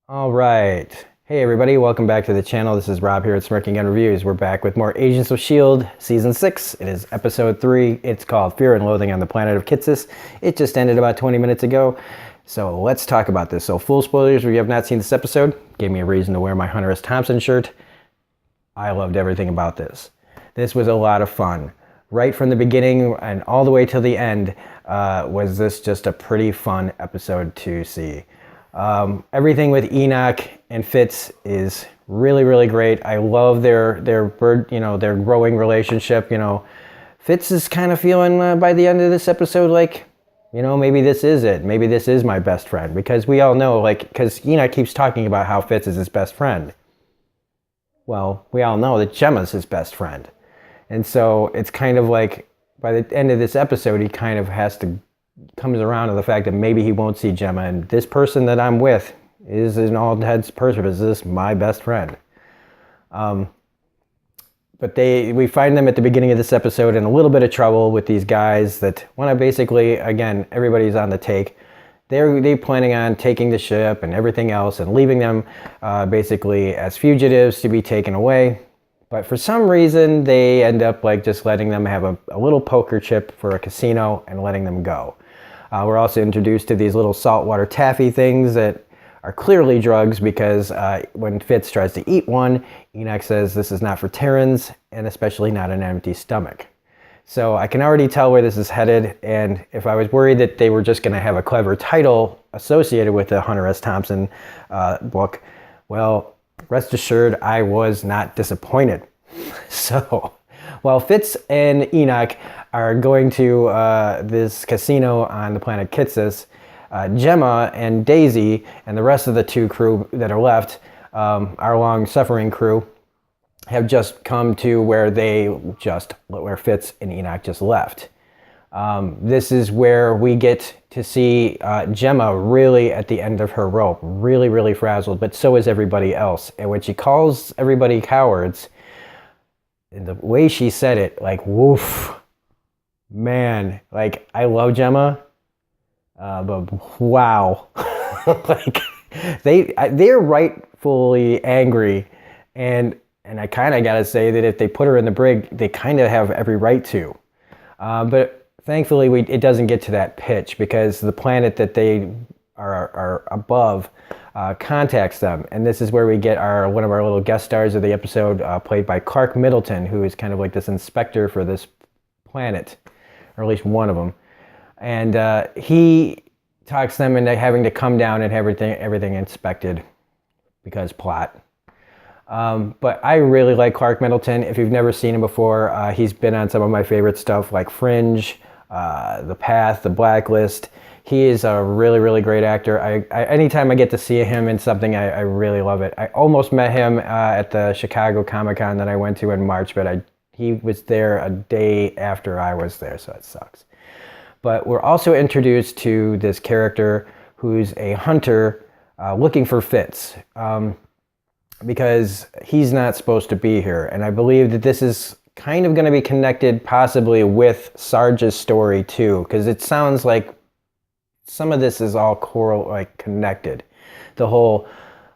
All right. Hey everybody, welcome back to the channel. This is Rob here at Smirking Gun Reviews. We're back with more Agents of S.H.I.E.L.D. Season 6. It is Episode 3. It's called Fear and Loathing on the Planet of Kitson. It just ended about 20 minutes ago. So let's talk about this. So full spoilers, if you have not seen this episode, gave me a reason to wear my Hunter S. Thompson shirt. I loved everything about this. This was a lot of fun. Right from the beginning and all the way till the end was this just a pretty fun episode to see. Everything with Enoch and Fitz is really great. I love their their growing relationship. Fitz is kind of feeling by the end of this episode like, maybe this is it. Maybe this is my best friend, because we all know, because Enoch keeps talking about how Fitz is his best friend. Well, we all know that Gemma's his best friend, and so it's kind of like by the end of this episode, he kind of comes around to the fact that maybe he won't see Gemma, and this person that I'm with is, in all intents and purposes, my best friend. But we find them at the beginning of this episode in a little bit of trouble with these guys that want to basically, again, everybody's on the take. They're planning on taking the ship and everything else and leaving them basically as fugitives to be taken away. But for some reason, they end up just letting them have a little poker chip for a casino and letting them go. We're also introduced to these little saltwater taffy things that are clearly drugs, because when Fitz tries to eat one, Enoch says this is not for Terrans, and especially not an empty stomach. So I can already tell where this is headed, and if I was worried that they were just going to have a clever title associated with the Hunter S. Thompson book, well, rest assured I was not disappointed. So while Fitz and Enoch are going to this casino on the planet Kitson, Gemma and Daisy and the rest of the two crew that are left, our long-suffering crew, have just come to where Fitz and Enoch just left. This is where we get to see Gemma really at the end of her rope, really frazzled, but so is everybody else. And when she calls everybody cowards, and the way she said it, woof, man, I love Gemma, but wow, they're rightfully angry, and I kind of gotta say that if they put her in the brig, they kind of have every right to, but thankfully it doesn't get to that pitch, because the planet that they are above contacts them, and this is where we get one of our little guest stars of the episode, played by Clark Middleton, who is kind of like this inspector for this planet, or at least one of them, and he talks them into having to come down and have everything inspected, because plot. But I really like Clark Middleton. If you've never seen him before, he's been on some of my favorite stuff like Fringe, The Path, The Blacklist. He is a really great actor. Anytime I get to see him in something, I really love it. I almost met him at the Chicago Comic-Con that I went to in March, but he was there a day after I was there, so it sucks. But we're also introduced to this character who's a hunter looking for Fitz, because he's not supposed to be here. And I believe that this is kind of going to be connected possibly with Sarge's story too, because it sounds like some of this is all connected. The whole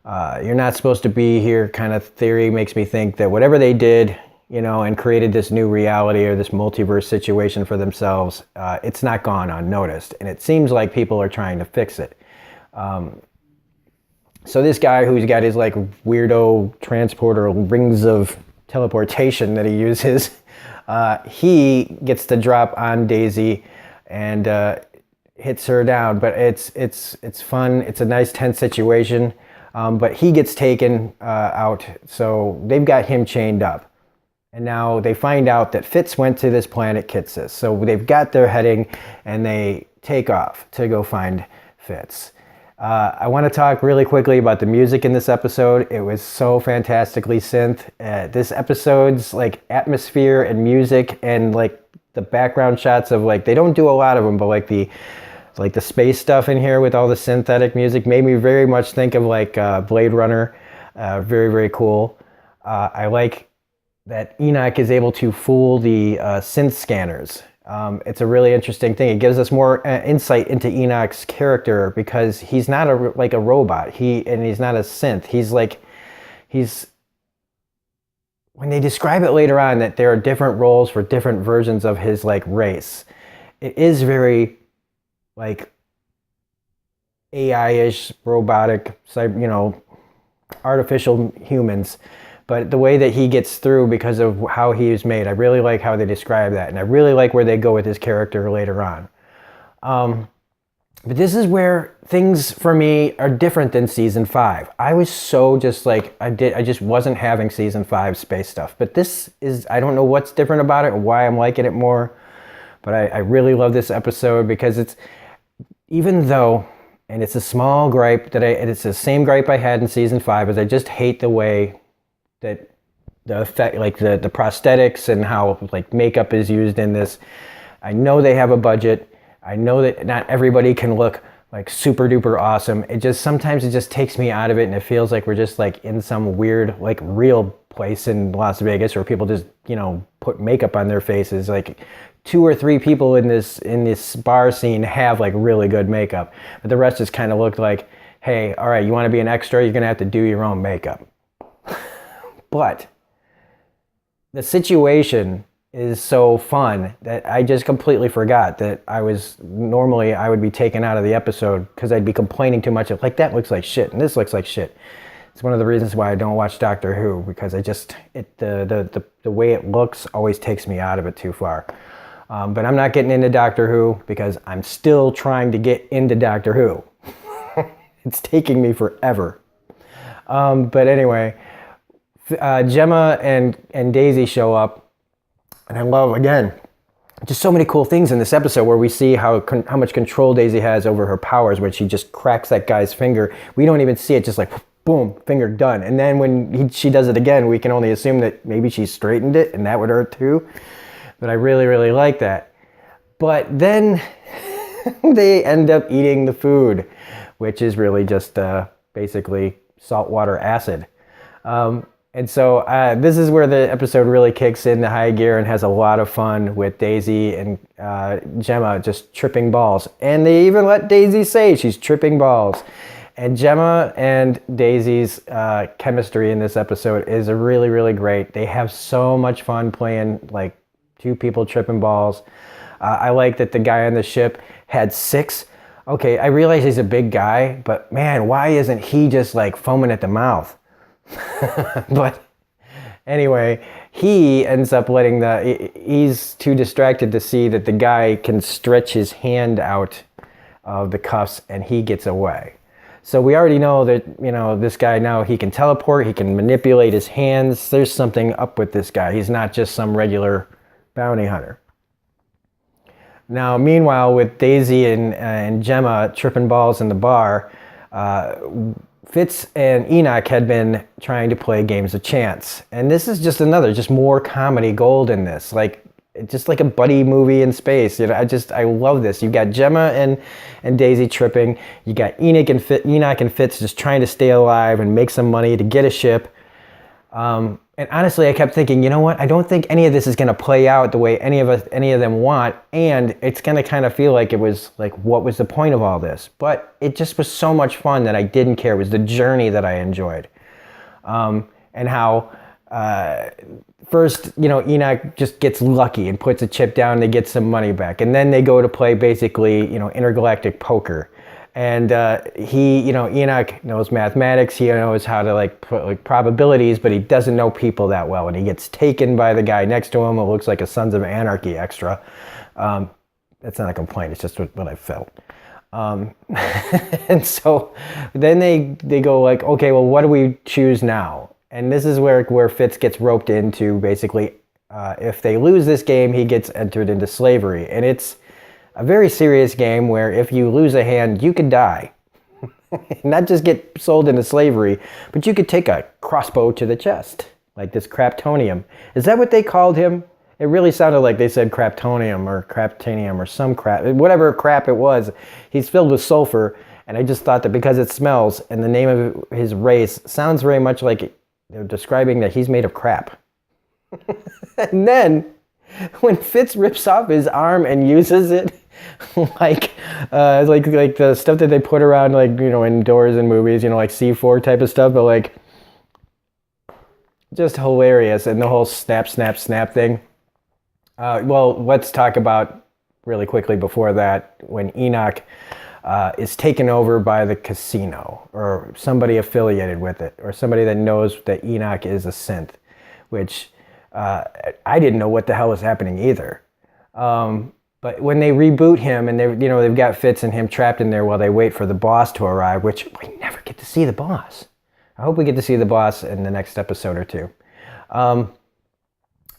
you're not supposed to be here kind of theory makes me think that whatever they did, and created this new reality or this multiverse situation for themselves, it's not gone unnoticed. And it seems like people are trying to fix it. So this guy who's got his weirdo transporter rings of teleportation that he uses, he gets to drop on Daisy and hits her down. But it's fun. It's a nice tense situation. But he gets taken out, so they've got him chained up. And now they find out that Fitz went to this planet Kitson. So they've got their heading, and they take off to go find Fitz. I want to talk really quickly about the music in this episode. It was so fantastically synth. This episode's atmosphere and music and the background shots of they don't do a lot of them, but the space stuff in here with all the synthetic music made me very much think of Blade Runner. Very cool. I like that Enoch is able to fool the synth scanners It's a really interesting thing. It gives us more insight into Enoch's character because he's not like a robot. He's not a synth. He's when they describe it later on that there are different roles for different versions of his like race. It is very like AI-ish, robotic, artificial humans. But the way that he gets through because of how he is made, I really like how they describe that. And I really like where they go with his character later on. But this is where things for me are different than season 5. I was so just like, I just wasn't having season 5 space stuff. But this is, I don't know what's different about it or why I'm liking it more. But I really love this episode because it's, even though, and it's a small gripe and it's the same gripe I had in season 5, is I just hate the way that the effect, like the prosthetics and how like makeup is used in this. I know they have a budget. I know that not everybody can look like super duper awesome. Sometimes it just takes me out of it, and it feels like we're just like in some weird like real place in Las Vegas where people just put makeup on their faces. Like 2 or 3 people in this bar scene have like really good makeup, but the rest just kind of looked like, hey, all right, you want to be an extra, you're gonna have to do your own makeup. But the situation is so fun that I just completely forgot that I would be taken out of the episode because I'd be complaining too much of like, that looks like shit and this looks like shit. It's one of the reasons why I don't watch Doctor Who, because the way it looks always takes me out of it too far. But I'm not getting into Doctor Who because I'm still trying to get into Doctor Who. It's taking me forever. But anyway, Gemma and Daisy show up. And I love, again, just so many cool things in this episode where we see how much control Daisy has over her powers when she just cracks that guy's finger. We don't even see it, just like, boom, finger done. And then when she does it again, we can only assume that maybe she straightened it and that would hurt too. But I really, really like that. But then they end up eating the food, which is really just basically saltwater acid. And so this is where the episode really kicks into high gear and has a lot of fun with Daisy and Gemma just tripping balls. And they even let Daisy say she's tripping balls. And Gemma and Daisy's chemistry in this episode is really, really great. They have so much fun playing like 2 people tripping balls. I like that the guy on the ship had 6. Okay, I realize he's a big guy, but man, why isn't he just like foaming at the mouth? But anyway, he ends up he's too distracted to see that the guy can stretch his hand out of the cuffs and he gets away. So we already know that, this guy now, he can teleport, he can manipulate his hands. There's something up with this guy. He's not just some regular bounty hunter. Now, meanwhile, with Daisy and Gemma tripping balls in the bar, Fitz and Enoch had been trying to play games of chance. And this is just more comedy gold in this. Like, just like a buddy movie in space. I love this. You got Gemma and Daisy tripping. You got Enoch and Fitz just trying to stay alive and make some money to get a ship. And honestly, I kept thinking, you know what? I don't think any of this is going to play out the way any of them want, and it's going to kind of feel like it was like, what was the point of all this? But it just was so much fun that I didn't care. It was the journey that I enjoyed, and how first, Enoch just gets lucky and puts a chip down to get some money back, and then they go to play basically, intergalactic poker. And Enoch knows mathematics. He knows how to put probabilities, but he doesn't know people that well. And he gets taken by the guy next to him. It looks like a Sons of Anarchy extra. That's not a complaint. It's just what I felt. And so then they go like, okay, well, what do we choose now? And this is where Fitz gets roped into basically. If they lose this game, he gets entered into slavery, and it's a very serious game where if you lose a hand, you could die. Not just get sold into slavery, but you could take a crossbow to the chest, like this craptonium. Is that what they called him? It really sounded like they said craptonium or craptanium or some crap, whatever crap it was. He's filled with sulfur, and I just thought that because it smells and the name of his race sounds very much like they're describing that he's made of crap. And then when Fitz rips off his arm and uses it like the stuff that they put around, like, you know, indoors in movies, you know, like C4 type of stuff, but like just hilarious. And the whole snap thing. Well, let's talk about really quickly before that when Enoch is taken over by the casino or somebody affiliated with it or somebody that knows that Enoch is a synth, which I didn't know what the hell was happening either. But when they reboot him and they've got Fitz and him trapped in there while they wait for the boss to arrive, which we never get to see the boss. I hope we get to see the boss in the next episode or two.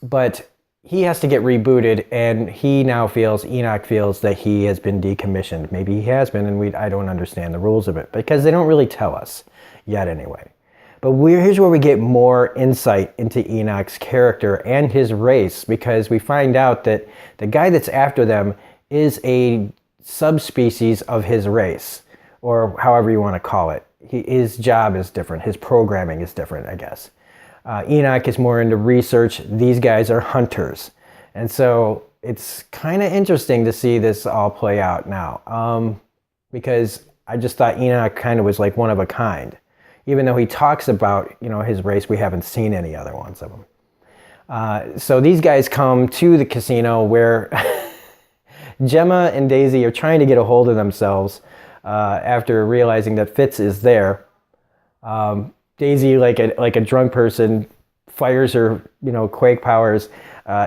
But he has to get rebooted, and Enoch feels that he has been decommissioned. Maybe he has been, and I don't understand the rules of it because they don't really tell us yet anyway. But here's where we get more insight into Enoch's character and his race, because we find out that the guy that's after them is a subspecies of his race, or however you want to call it. His job is different. His programming is different, I guess. Enoch is more into research. These guys are hunters. And so it's kind of interesting to see this all play out now, because I just thought Enoch kind of was like one of a kind. Even though he talks about, you know, his race, we haven't seen any other ones of them. So these guys come to the casino where Gemma and Daisy are trying to get a hold of themselves after realizing that Fitz is there. Daisy, like a drunk person, fires her, you know, quake powers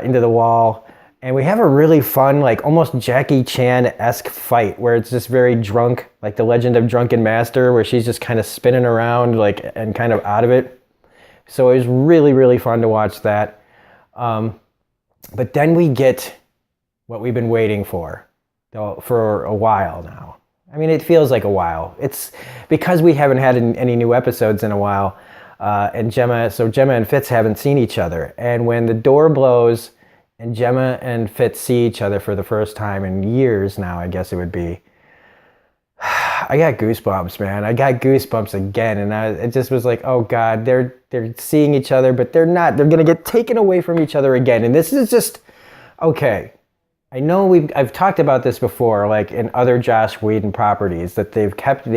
into the wall. And we have a really fun, like almost Jackie Chan-esque fight where it's just very drunk, like the Legend of Drunken Master, where she's just kind of spinning around like and kind of out of it. So it was really, really fun to watch that. But then we get what we've been waiting for a while now. I mean, it feels like a while. It's because we haven't had any new episodes in a while. And Gemma and Fitz haven't seen each other. And when the door blows and Gemma and Fitz see each other for the first time in years now, I guess it would be, I got goosebumps, man. I got goosebumps again. And it just was like, oh God, they're seeing each other, but they're not. They're going to get taken away from each other again. And this is just, okay. I know I've talked about this before, like in other Joss Whedon properties, that they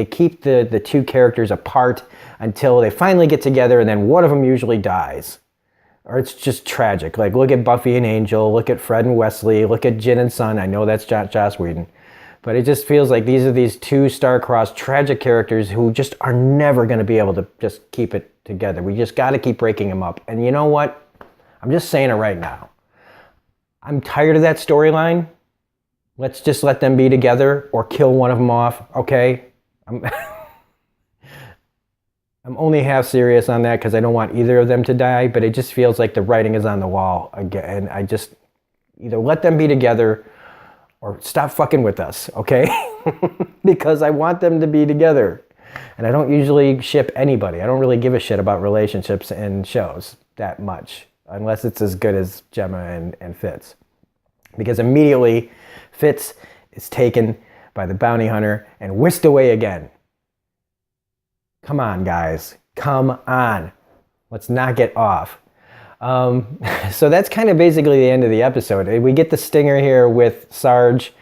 keep the two characters apart until they finally get together, and then one of them usually dies. Or it's just tragic. Like, look at Buffy and Angel, look at Fred and Wesley, look at Jin and Sun. I know that's Joss Whedon. But it just feels like these are these two star-crossed tragic characters who just are never going to be able to just keep it together. We just got to keep breaking them up. And you know what? I'm just saying it right now. I'm tired of that storyline. Let's just let them be together or kill one of them off, okay? I'm only half serious on that because I don't want either of them to die, but it just feels like the writing is on the wall again. I just either let them be together or stop fucking with us, okay? Because I want them to be together. And I don't usually ship anybody. I don't really give a shit about relationships in shows that much, unless it's as good as Gemma and Fitz. Because immediately Fitz is taken by the bounty hunter and whisked away again. Come on, guys. Come on. Let's not get off. So that's kind of basically the end of the episode. We get the stinger here with Sarge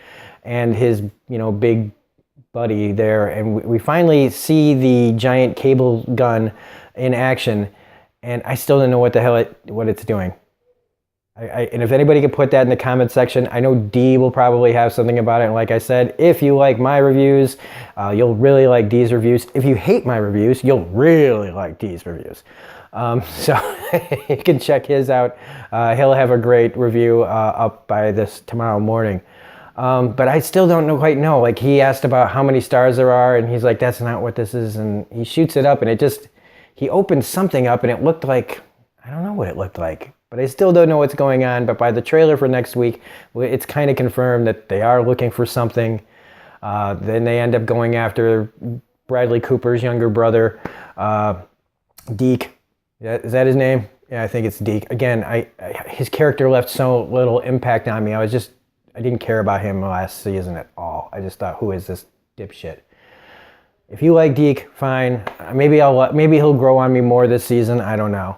and his, you know, big buddy there, and we finally see the giant cable gun in action, and I still don't know what the hell what it's doing. And if anybody could put that in the comment section, I know Dee will probably have something about it. And like I said, if you like my reviews, you'll really like Dee's reviews. If you hate my reviews, you'll really like Dee's reviews. So you can check his out. He'll have a great review up by this tomorrow morning. But I still don't quite know. Like, he asked about how many stars there are, and he's like, that's not what this is. And he shoots it up, and he opened something up, and it looked like, I don't know what it looked like. But I still don't know what's going on. But by the trailer for next week, it's kind of confirmed that they are looking for something. Then they end up going after Bradley Cooper's younger brother, Deke. Is that his name? Yeah, I think it's Deke. Again, his character left so little impact on me. I didn't care about him last season at all. I just thought, who is this dipshit? If you like Deke, fine. Maybe he'll grow on me more this season. I don't know.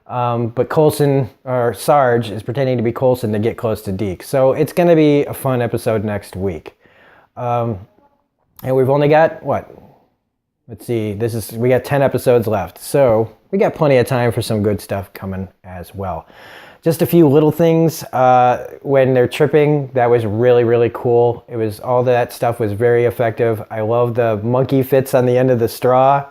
But Coulson, or Sarge, is pretending to be Coulson to get close to Deke. So it's going to be a fun episode next week. And we've only got, what? Let's see, we got 10 episodes left. So we got plenty of time for some good stuff coming as well. Just a few little things. When they're tripping, that was really, really cool. All that stuff was very effective. I love the monkey fits on the end of the straw.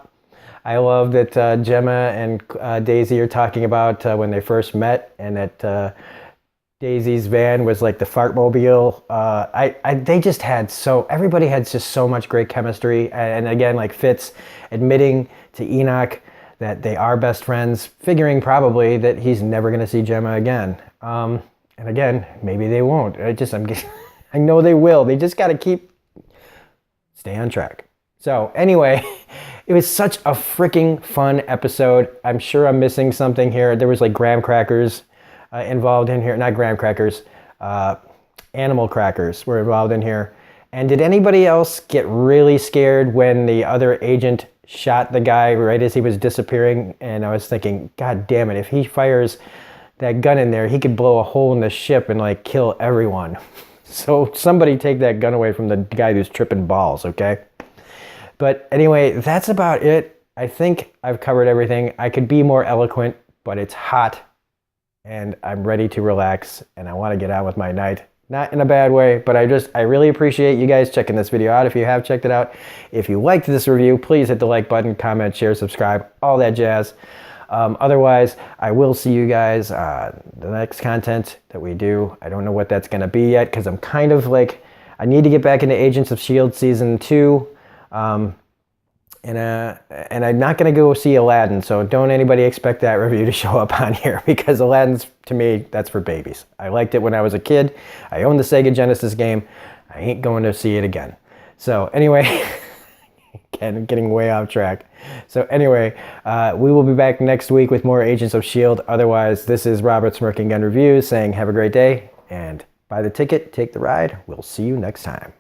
I love that Gemma and Daisy are talking about when they first met, and that Daisy's van was like the fartmobile. Everybody had just so much great chemistry. And again, like Fitz admitting to Enoch that they are best friends, figuring probably that he's never going to see Gemma again. And again, maybe they won't. I know they will. They just got to stay on track. So anyway, it was such a freaking fun episode. I'm sure I'm missing something here. There was like graham crackers involved in here. Not graham crackers. Animal crackers were involved in here. And did anybody else get really scared when the other agent shot the guy right as he was disappearing? And I was thinking, God damn it, if he fires that gun in there, he could blow a hole in the ship and like kill everyone. So somebody take that gun away from the guy who's tripping balls, okay? But anyway, that's about it. I think I've covered everything. I could be more eloquent, but it's hot and I'm ready to relax and I want to get on with my night. Not in a bad way, but I really appreciate you guys checking this video out if you have checked it out. If you liked this review, please hit the like button, comment, share, subscribe, all that jazz. Otherwise, I will see you guys the next content that we do. I don't know what that's going to be yet because I'm kind of like, I need to get back into Agents of S.H.I.E.L.D. Season 2. And I'm not going to go see Aladdin, so don't anybody expect that review to show up on here because Aladdin's, to me, that's for babies. I liked it when I was a kid. I owned the Sega Genesis game. I ain't going to see it again. So anyway, again, getting way off track. So anyway, we will be back next week with more Agents of S.H.I.E.L.D. Otherwise, this is Robert Smirking Gun Reviews saying have a great day and buy the ticket, take the ride. We'll see you next time.